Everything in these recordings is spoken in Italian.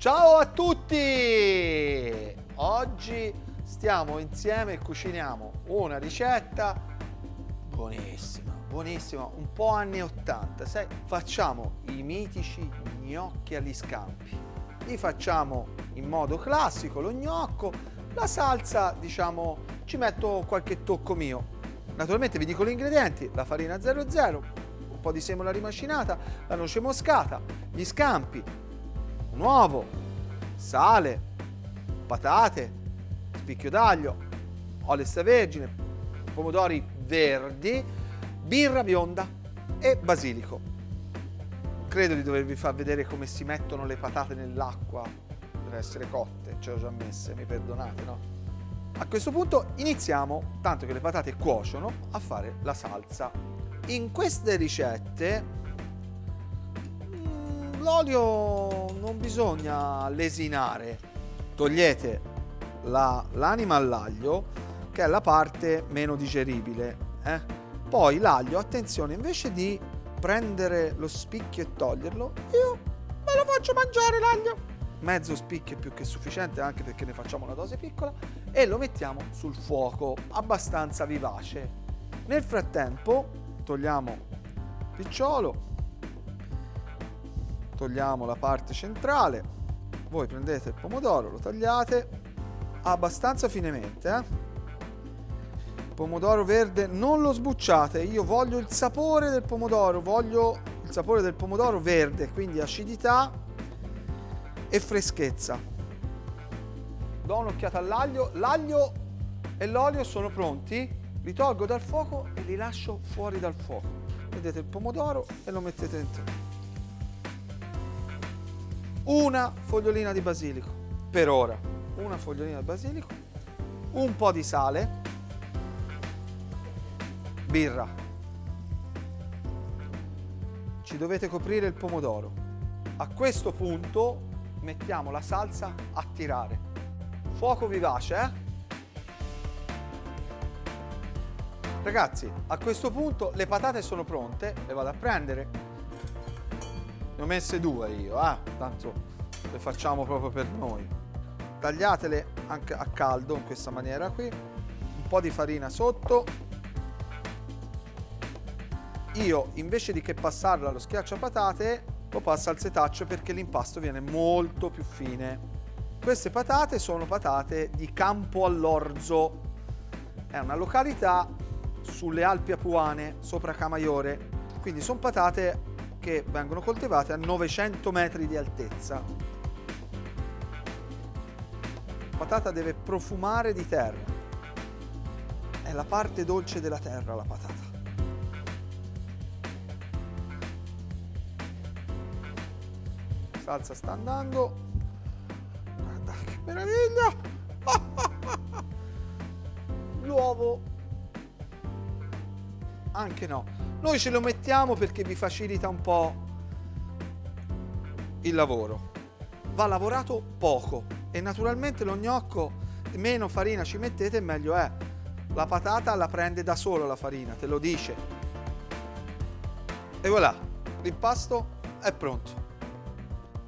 Ciao a tutti! Oggi stiamo insieme e cuciniamo una ricetta buonissima, buonissima, un po' anni 80, sai? Facciamo i mitici gnocchi agli scampi. Li facciamo in modo classico, lo gnocco, la salsa, diciamo, ci metto qualche tocco mio. Naturalmente vi dico gli ingredienti: la farina 00, un po' di semola rimacinata, la noce moscata, gli scampi, un uovo, sale, patate, spicchio d'aglio, olio extravergine, pomodori verdi, birra bionda e basilico. Credo di dovervi far vedere come si mettono le patate nell'acqua per essere cotte, ce le ho già messe, mi perdonate, no? A questo punto iniziamo, tanto che le patate cuociono, a fare la salsa. In queste ricette l'olio non bisogna lesinare, togliete l'anima all'aglio, che è la parte meno digeribile. Poi l'aglio, attenzione, invece di prendere lo spicchio e toglierlo, io me lo faccio mangiare l'aglio. Mezzo spicchio è più che sufficiente, anche perché ne facciamo una dose piccola, e lo mettiamo sul fuoco abbastanza vivace. Nel frattempo togliamo il picciolo, togliamo la parte centrale, voi prendete il pomodoro, lo tagliate abbastanza finemente, pomodoro verde non lo sbucciate, io voglio il sapore del pomodoro, verde, quindi acidità e freschezza. Do un'occhiata all'aglio, l'aglio e l'olio sono pronti, li tolgo dal fuoco e li lascio fuori dal fuoco. Vedete il pomodoro e lo mettete dentro. Una fogliolina di basilico, per ora, una fogliolina di basilico, un po' di sale, birra. Ci dovete coprire il pomodoro. A questo punto mettiamo la salsa a tirare. Fuoco vivace, Ragazzi, a questo punto le patate sono pronte, le vado a prendere. Ne ho messe due io, tanto le facciamo proprio per noi. Tagliatele anche a caldo in questa maniera qui. Un po' di farina sotto. Io invece di che passarla allo schiacciapatate, lo passo al setaccio perché l'impasto viene molto più fine. Queste patate sono patate di Campo all'Orzo, è una località sulle Alpi Apuane, sopra Camaiore, quindi sono patate che vengono coltivate a 900 metri di altezza. La patata deve profumare di terra, è la parte dolce della terra la patata. La salsa sta andando. Guarda che meraviglia! L'uovo anche no. Noi ce lo mettiamo perché vi facilita un po' il lavoro. Va lavorato poco e naturalmente lo gnocco, meno farina ci mettete meglio è. La patata la prende da sola la farina, te lo dice. E voilà, l'impasto è pronto.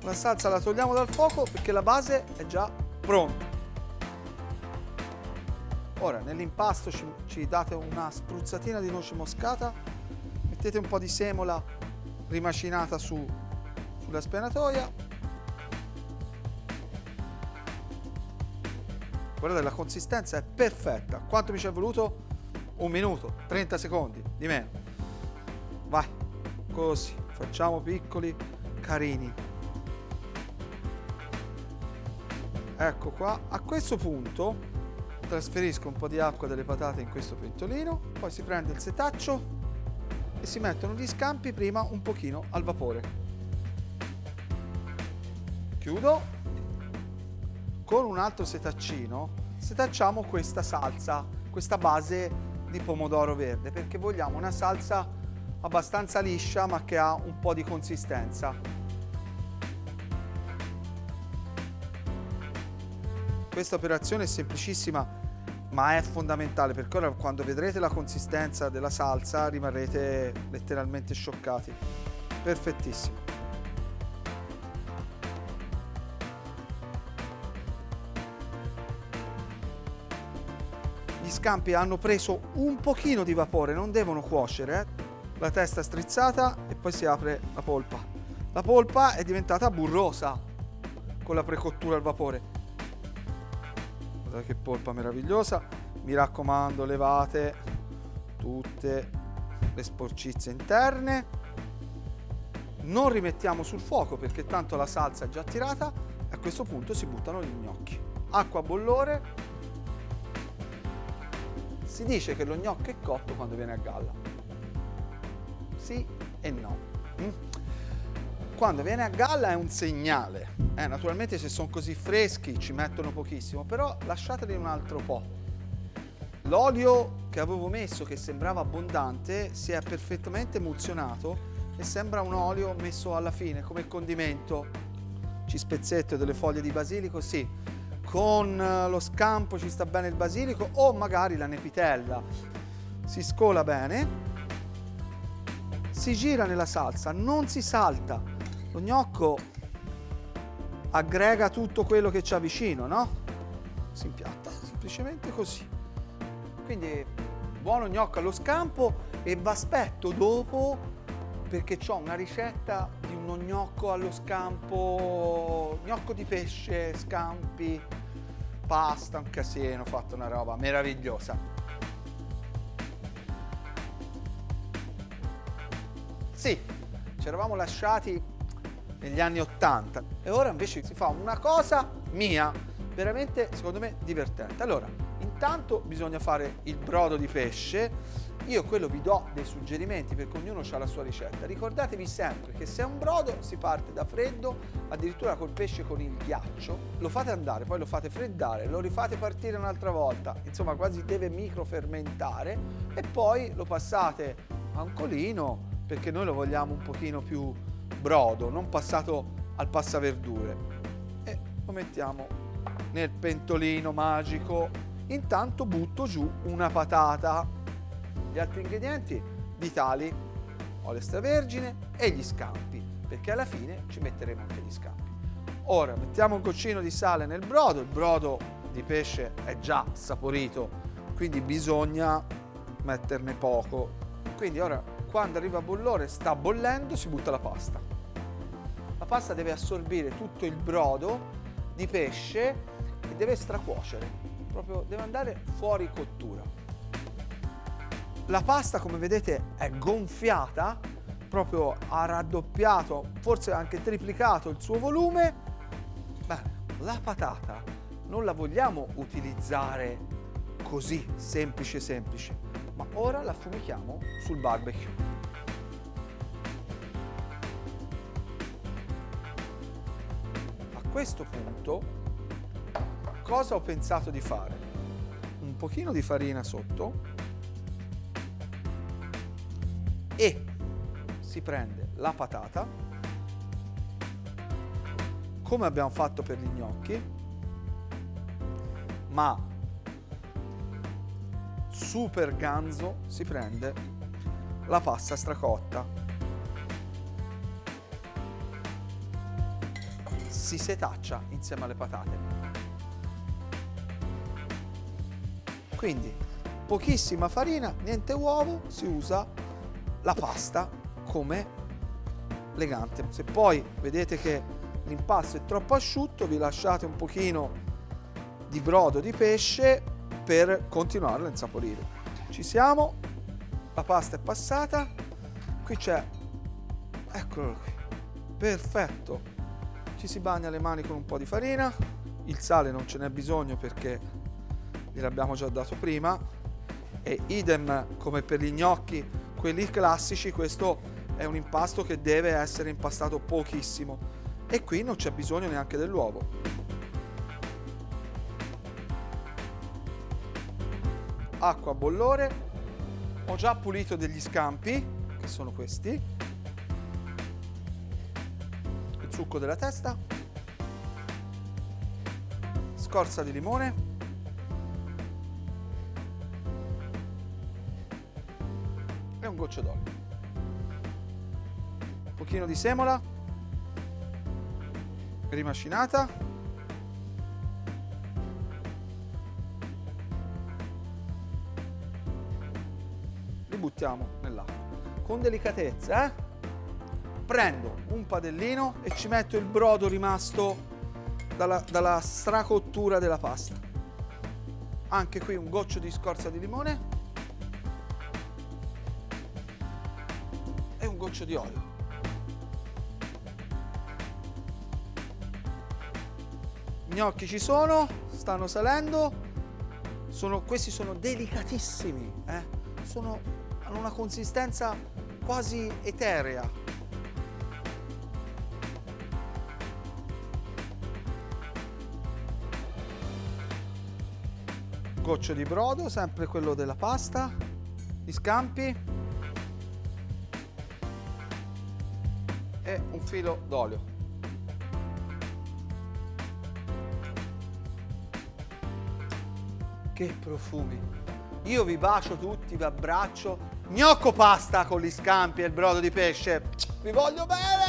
La salsa la togliamo dal fuoco perché la base è già pronta. Ora nell'impasto ci date una spruzzatina di noce moscata, mettete un po' di semola rimacinata sulla spenatoia. Guardate, la consistenza è perfetta. Quanto mi ci è voluto? 1 minuto, 30 secondi, di meno. Vai, così, facciamo piccoli, carini. Ecco qua, a questo punto trasferisco un po' di acqua delle patate in questo pentolino, poi si prende il setaccio e si mettono gli scampi prima un pochino al vapore. Chiudo. Con un altro setaccino setacciamo questa salsa, questa base di pomodoro verde, perché vogliamo una salsa abbastanza liscia ma che ha un po' di consistenza. Questa operazione è semplicissima ma è fondamentale, perché ora quando vedrete la consistenza della salsa rimarrete letteralmente scioccati. Perfettissimo. gli scampi hanno preso un pochino di vapore, non devono cuocere, la testa strizzata e poi si apre la polpa. La polpa è diventata burrosa con la precottura al vapore. Guardate che polpa meravigliosa. Mi raccomando, levate tutte le sporcizie interne. Non rimettiamo sul fuoco perché tanto la salsa è già tirata e a questo punto si buttano gli gnocchi. Acqua a bollore. Si dice che lo gnocco è cotto quando viene a galla. Sì e no. Quando viene a galla è un segnale. Naturalmente se sono così freschi ci mettono pochissimo, però lasciateli un altro po'. L'olio che avevo messo, che sembrava abbondante, si è perfettamente emulsionato e sembra un olio messo alla fine come condimento. Ci spezzetto delle foglie di basilico, sì. Con lo scampo ci sta bene il basilico o magari la nepitella. Si scola bene, si gira nella salsa, non si salta. Lo gnocco aggrega tutto quello che c'ha vicino, no? Si impiatta, semplicemente così. Quindi buono gnocco allo scampo e vi aspetto dopo perché ho una ricetta di uno gnocco allo scampo, gnocco di pesce, scampi, pasta, un casino, ho fatto una roba meravigliosa. Sì, ci eravamo lasciati negli anni 80 e ora invece si fa una cosa mia, veramente secondo me divertente. Allora, intanto bisogna fare il brodo di pesce. Io quello vi do dei suggerimenti perché ognuno ha la sua ricetta. Ricordatevi sempre che se è un brodo si parte da freddo, addirittura col pesce con il ghiaccio, lo fate andare, poi lo fate freddare, lo rifate partire un'altra volta, insomma quasi deve microfermentare e poi lo passate a un colino perché noi lo vogliamo un pochino più brodo, non passato al passaverdure. E lo mettiamo nel pentolino magico. Intanto butto giù una patata. Gli altri ingredienti vitali, olio extravergine e gli scampi, perché alla fine ci metteremo anche gli scampi. Ora mettiamo un goccino di sale nel brodo, il brodo di pesce è già saporito, quindi bisogna metterne poco. Quindi ora quando arriva a bollore, sta bollendo, si butta la pasta. La pasta deve assorbire tutto il brodo di pesce e deve stracuocere, proprio deve andare fuori cottura. La pasta, come vedete, è gonfiata, proprio ha raddoppiato, forse anche triplicato il suo volume. Bene, la patata non la vogliamo utilizzare così, semplice, ma ora la affumichiamo sul barbecue. A questo punto, cosa ho pensato di fare? Un pochino di farina sotto e si prende la patata, come abbiamo fatto per gli gnocchi, ma super ganzo si prende la pasta stracotta, si setaccia insieme alle patate. Quindi pochissima farina, niente uovo, si usa la pasta come legante. Se poi vedete che l'impasto è troppo asciutto, vi lasciate un pochino di brodo di pesce per continuarlo a insaporire. Ci siamo, la pasta è passata, qui c'è, eccolo qui, perfetto, ci si bagna le mani con un po' di farina, il sale non ce n'è bisogno perché gliel'abbiamo già dato prima e idem come per gli gnocchi, quelli classici, questo è un impasto che deve essere impastato pochissimo e qui non c'è bisogno neanche dell'uovo. Acqua a bollore, ho già pulito degli scampi, che sono questi, il succo della testa, scorza di limone, e un goccio d'olio, un pochino di semola rimacinata, buttiamo nell'acqua. Con delicatezza, prendo un padellino e ci metto il brodo rimasto dalla stracottura della pasta. Anche qui un goccio di scorza di limone e un goccio di olio. Gli gnocchi ci sono, stanno salendo. Questi sono delicatissimi, hanno una consistenza quasi eterea. Goccio di brodo, sempre quello della pasta, gli scampi e un filo d'olio. Che profumi! Io vi bacio tutti, vi abbraccio. Gnocco pasta con gli scampi e il brodo di pesce. Vi voglio bene!